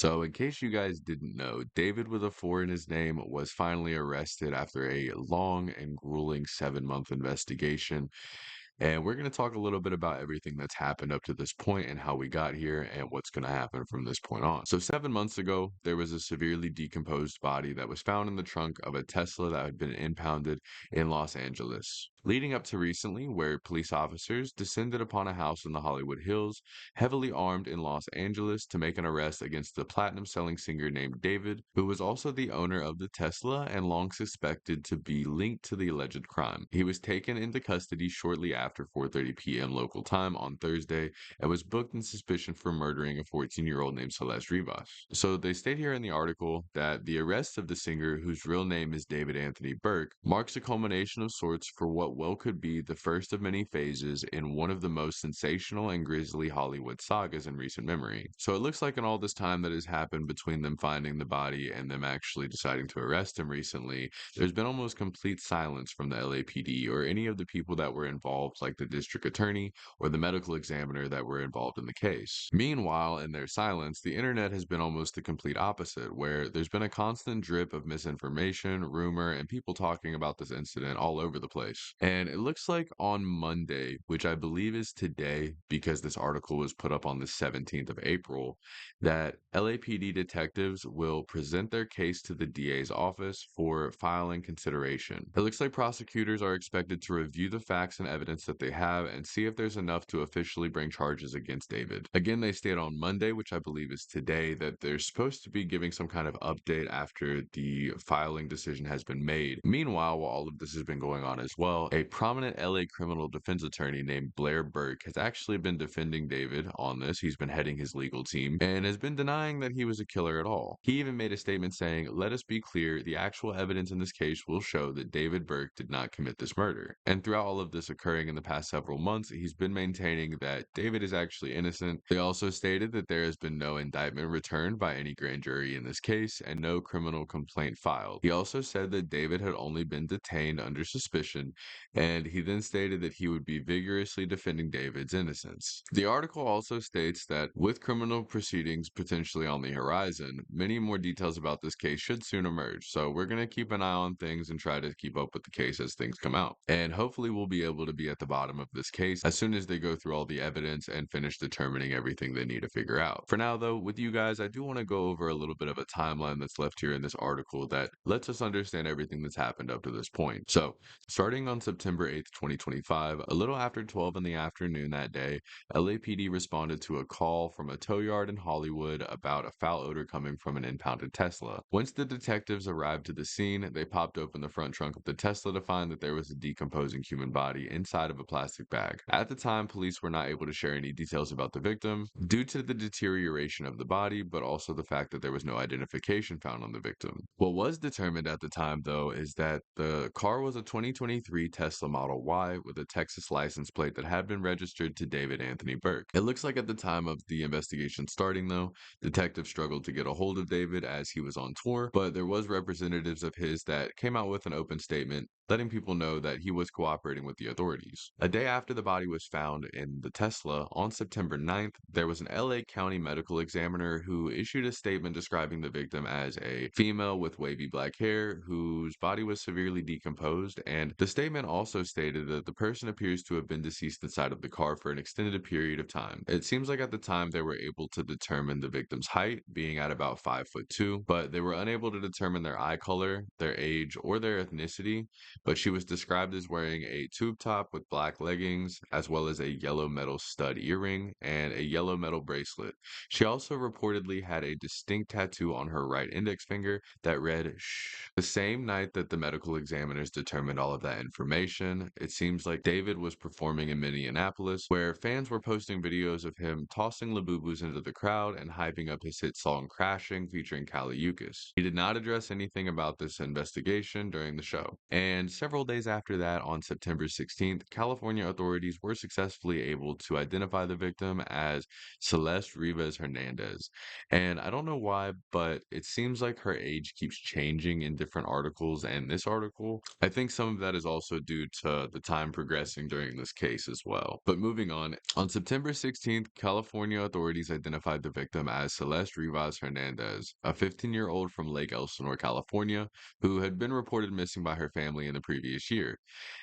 So, in case you guys didn't know, David with a 4 in his name was finally arrested after a long and grueling 7-month investigation. And we're going to talk a little bit about everything that's happened up to this point and how we got here and what's going to happen from this point on. So, 7 months ago, there was a severely decomposed body that was found in the trunk of a Tesla that had been impounded in Los Angeles. Leading up to recently, where police officers descended upon a house in the Hollywood Hills, heavily armed in Los Angeles, to make an arrest against the platinum selling singer named David, who was also the owner of the Tesla and long suspected to be linked to the alleged crime. He was taken into custody shortly after 4:30 p.m. local time on Thursday and was booked in suspicion for murdering a 14-year-old named Celeste Rivas. So they state here in the article that the arrest of the singer, whose real name is David Anthony Burke, marks a culmination of sorts for what well could be the first of many phases in one of the most sensational and grisly Hollywood sagas in recent memory. So it looks like in all this time that has happened between them finding the body and them actually deciding to arrest him recently, there's been almost complete silence from the LAPD or any of the people that were involved, like the district attorney or the medical examiner that were involved in the case. Meanwhile, in their silence, the internet has been almost the complete opposite, where there's been a constant drip of misinformation, rumor, and people talking about this incident all over the place. And it looks like on Monday, which I believe is today because this article was put up on the 17th of April, that LAPD detectives will present their case to the DA's office for filing consideration. It looks like prosecutors are expected to review the facts and evidence that they have and see if there's enough to officially bring charges against David. Again, they state on Monday, which I believe is today, that they're supposed to be giving some kind of update after the filing decision has been made. Meanwhile, while all of this has been going on as well, a prominent LA criminal defense attorney named Blair Burke has actually been defending David on this. He's been heading his legal team and has been denying that he was a killer at all. He even made a statement saying, "Let us be clear, the actual evidence in this case will show that David Burke did not commit this murder." And throughout all of this occurring in the past several months, he's been maintaining that David is actually innocent. They also stated that there has been no indictment returned by any grand jury in this case and no criminal complaint filed. He also said that David had only been detained under suspicion, and he then stated that he would be vigorously defending David's innocence. The article also states that with criminal proceedings potentially on the horizon, many more details about this case should soon emerge. So we're going to keep an eye on things and try to keep up with the case as things come out. And hopefully we'll be able to be at the bottom of this case as soon as they go through all the evidence and finish determining everything they need to figure out. For now, though, with you guys, I do want to go over a little bit of a timeline that's left here in this article that lets us understand everything that's happened up to this point. So, starting on September 8th, 2025, a little after 12 in the afternoon that day, LAPD responded to a call from a tow yard in Hollywood about a foul odor coming from an impounded Tesla. Once the detectives arrived to the scene, they popped open the front trunk of the Tesla to find that there was a decomposing human body inside of a plastic bag. At the time, police were not able to share any details about the victim due to the deterioration of the body, but also the fact that there was no identification found on the victim. What was determined at the time, though, is that the car was a 2023 Tesla Model Y with a Texas license plate that had been registered to David Anthony Burke. It looks like at the time of the investigation starting, though, detectives struggled to get a hold of David as he was on tour, but there was representatives of his that came out with an open statement letting people know that he was cooperating with the authorities. A day after the body was found in the Tesla, on September 9th, there was an LA County medical examiner who issued a statement describing the victim as a female with wavy black hair whose body was severely decomposed, and the statement also stated that the person appears to have been deceased inside of the car for an extended period of time. It seems like at the time they were able to determine the victim's height, being at about 5'2", but they were unable to determine their eye color, their age, or their ethnicity, but she was described as wearing a tube top with black leggings, as well as a yellow metal stud earring and a yellow metal bracelet. She also reportedly had a distinct tattoo on her right index finger that read "Shh." The same night that the medical examiners determined all of that information, it seems like David was performing in Minneapolis, where fans were posting videos of him tossing Labubus into the crowd and hyping up his hit song Crashing featuring Kali Uchis. He did not address anything about this investigation during the show. And And several days after that, on September 16th, California authorities were successfully able to identify the victim as Celeste Rivas Hernandez. And I don't know why, but it seems like her age keeps changing in different articles. And this article, I think some of that is also due to the time progressing during this case as well. But moving on September 16th, California authorities identified the victim as Celeste Rivas Hernandez, a 15-year-old from Lake Elsinore, California, who had been reported missing by her family in the previous year.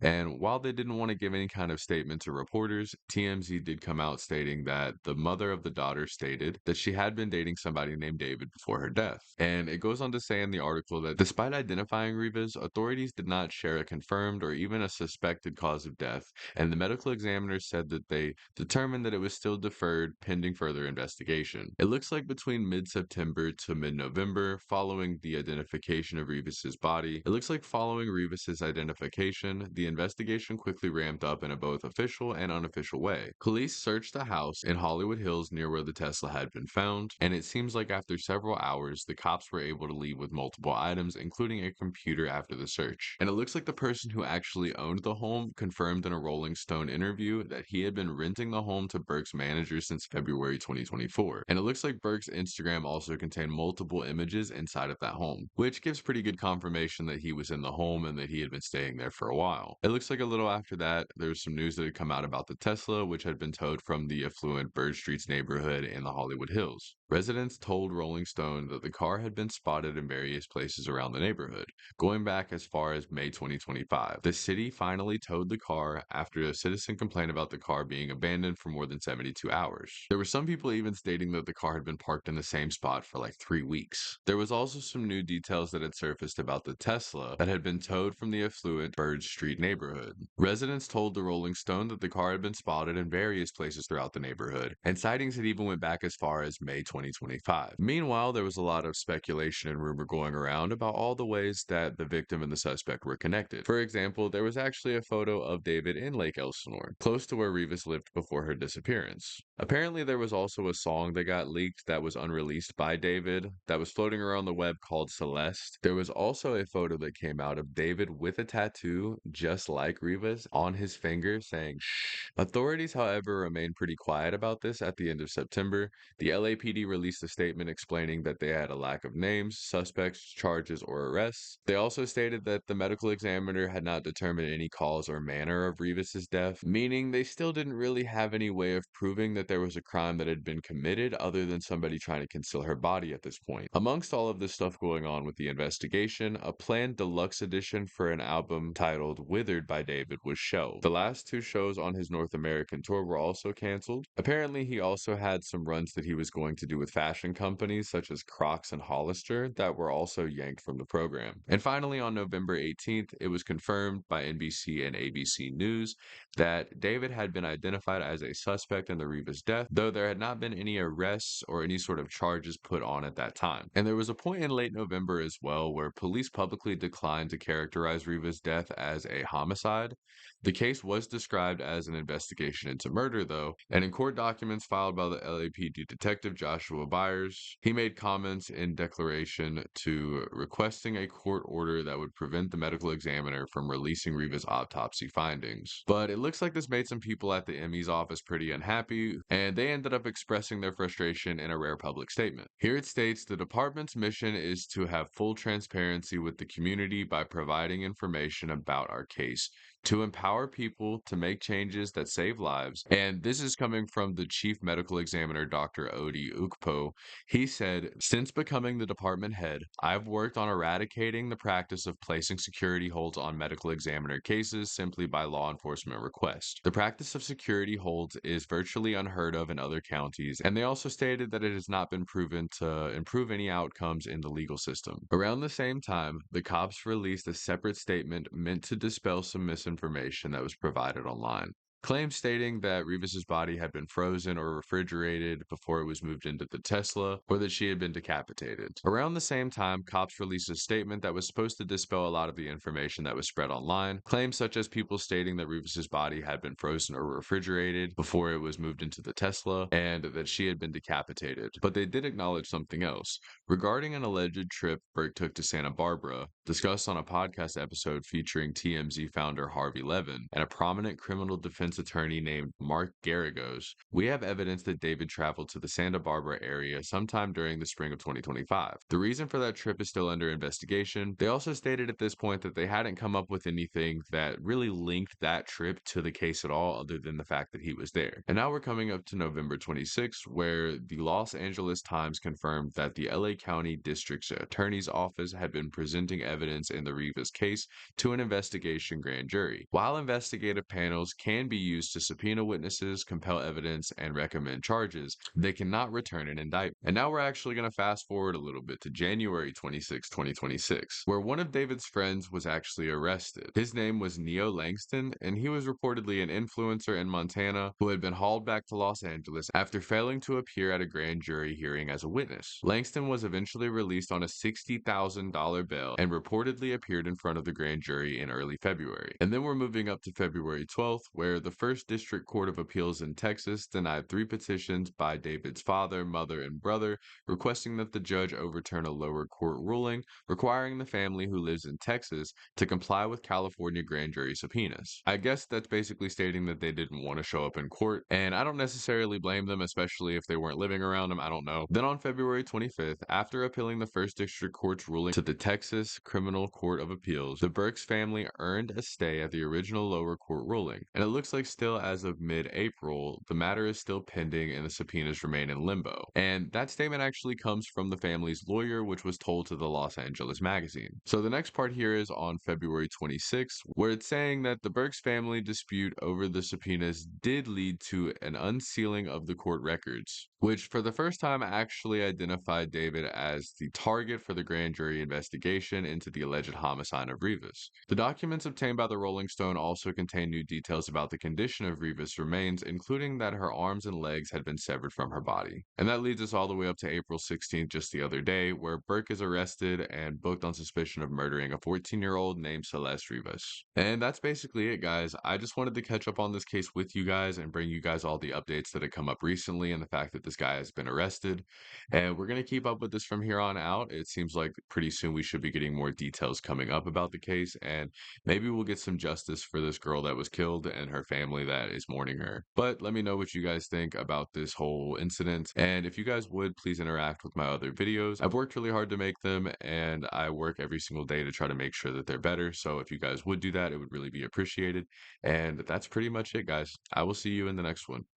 And while they didn't want to give any kind of statement to reporters, TMZ did come out stating that the mother of the daughter stated that she had been dating somebody named David before her death. And it goes on to say in the article that despite identifying Rivas, authorities did not share a confirmed or even a suspected cause of death, and the medical examiner said that they determined that it was still deferred pending further investigation. It looks like between mid-September to mid-November, following the identification of Rivas's body, it looks like following Rivas's identification, the investigation quickly ramped up in a both official and unofficial way. Police searched the house in Hollywood Hills near where the Tesla had been found, and it seems like after several hours, the cops were able to leave with multiple items, including a computer after the search. And it looks like the person who actually owned the home confirmed in a Rolling Stone interview that he had been renting the home to Burke's manager since February 2024. And it looks like Burke's Instagram also contained multiple images inside of that home, which gives pretty good confirmation that he was in the home and that he had been staying there for a while. It looks like a little after that, there was some news that had come out about the Tesla, which had been towed from the affluent Bird Streets neighborhood in the Hollywood Hills. Residents told Rolling Stone that the car had been spotted in various places around the neighborhood, going back as far as May 2025. The city finally towed the car after a citizen complained about the car being abandoned for more than 72 hours. There were some people even stating that the car had been parked in the same spot for like 3 weeks. There was also some new details that had surfaced about the Tesla that had been towed from the affluent Bird Street neighborhood. Residents told the Rolling Stone that the car had been spotted in various places throughout the neighborhood, and sightings had even went back as far as May 2025. Meanwhile, there was a lot of speculation and rumor going around about all the ways that the victim and the suspect were connected. For example, there was actually a photo of David in Lake Elsinore, close to where Rivas lived before her disappearance. Apparently, there was also a song that got leaked that was unreleased by David that was floating around the web called Celeste. There was also a photo that came out of David with a tattoo just like Rivas on his finger saying shh. Authorities, however, remained pretty quiet about this at the end of September. The LAPD released a statement explaining that they had a lack of names, suspects, charges, or arrests. They also stated that the medical examiner had not determined any cause or manner of Rivas's death, meaning they still didn't really have any way of proving that there was a crime that had been committed other than somebody trying to conceal her body at this point. Amongst all of this stuff going on with the investigation, a planned deluxe edition for an album titled Withered by David was shelved. The last two shows on his North American tour were also canceled. Apparently, he also had some runs that he was going to do with fashion companies such as Crocs and Hollister that were also yanked from the program. And finally, on November 18th, it was confirmed by NBC and ABC News that David had been identified as a suspect in the Rivas death, though there had not been any arrests or any sort of charges put on at that time. And there was a point in late November as well where police publicly declined to characterize Rivas' death as a homicide. The case was described as an investigation into murder, though, and in court documents filed by the LAPD detective Joshua Byers, he made comments in declaration to requesting a court order that would prevent the medical examiner from releasing Rivas' autopsy findings. But it looks like this made some people at the ME's office pretty unhappy, and they ended up expressing their frustration in a rare public statement. Here it states the department's mission is to have full transparency with the community by providing information about our case, to empower people to make changes that save lives. And this is coming from the chief medical examiner, Dr. Odi Ukpo. He said, since becoming the department head, I've worked on eradicating the practice of placing security holds on medical examiner cases simply by law enforcement request. The practice of security holds is virtually unheard of in other counties, and they also stated that it has not been proven to improve any outcomes in the legal system. Around the same time, the cops released a separate statement meant to dispel some misinformation that was provided online. Claims stating that Rivas's body had been frozen or refrigerated before it was moved into the Tesla, or that she had been decapitated. Around the same time, cops released a statement that was supposed to dispel a lot of the information that was spread online. Claims such as people stating that Rivas's body had been frozen or refrigerated before it was moved into the Tesla, and that she had been decapitated. But they did acknowledge something else. Regarding an alleged trip Burke took to Santa Barbara, discussed on a podcast episode featuring TMZ founder Harvey Levin and a prominent criminal defense attorney named Mark Garagos, we have evidence that David traveled to the Santa Barbara area sometime during the spring of 2025. The reason for that trip is still under investigation. They also stated at this point that they hadn't come up with anything that really linked that trip to the case at all, other than the fact that he was there. And now we're coming up to November 26th, where the Los Angeles Times confirmed that the LA County District's Attorney's Office had been presenting evidence in the Rivas case to an investigation grand jury. While investigative panels can be used to subpoena witnesses, compel evidence, and recommend charges, they cannot return an indictment. And now we're actually going to fast forward a little bit to January 26, 2026, where one of David's friends was actually arrested. His name was Neo Langston, and he was reportedly an influencer in Montana who had been hauled back to Los Angeles after failing to appear at a grand jury hearing as a witness. Langston was eventually released on a $60,000 bail and reportedly appeared in front of the grand jury in early February. And then we're moving up to February 12th, where the First District Court of Appeals in Texas denied 3 petitions by David's father, mother, and brother, requesting that the judge overturn a lower court ruling requiring the family who lives in Texas to comply with California grand jury subpoenas. I guess that's basically stating that they didn't want to show up in court, and I don't necessarily blame them, especially if they weren't living around him. I don't know. Then on February 25th, after appealing the First District Court's ruling to the Texas Criminal Court of Appeals, the Burks family earned a stay at the original lower court ruling, and it looks like still as of mid-April, the matter is still pending and the subpoenas remain in limbo. And that statement actually comes from the family's lawyer, which was told to the Los Angeles Magazine. So the next part here is on February 26th, where it's saying that the Burks family dispute over the subpoenas did lead to an unsealing of the court records, which for the first time actually identified David as the target for the grand jury investigation into the alleged homicide of Rivas. The documents obtained by the Rolling Stone also contain new details about the condition of Rivas' remains, including that her arms and legs had been severed from her body. And that leads us all the way up to April 16th, just the other day, where Burke is arrested and booked on suspicion of murdering a 14-year-old named Celeste Rivas. And that's basically it, guys. I just wanted to catch up on this case with you guys and bring you guys all the updates that have come up recently and the fact that this guy has been arrested. And we're going to keep up with this from here on out. It seems like pretty soon we should be getting more details coming up about the case, and maybe we'll get some justice for this girl that was killed and her family that is mourning her. But let me know what you guys think about this whole incident. And if you guys would, please interact with my other videos. I've worked really hard to make them, and I work every single day to try to make sure that they're better. So if you guys would do that, it would really be appreciated. And that's pretty much it, guys. I will see you in the next one.